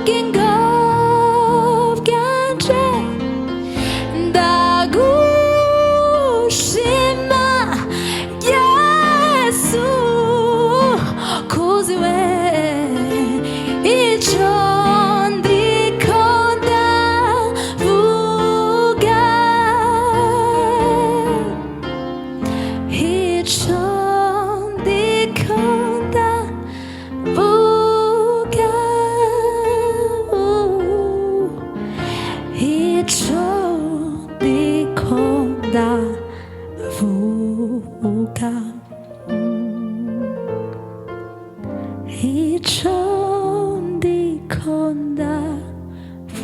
ubugingo bwanjye ndagushima Yesu kuzi we icyo ndiko ndavuga icyo ndiko ndavuga icyo ndiko ndavuga icyo ndiko ndavuga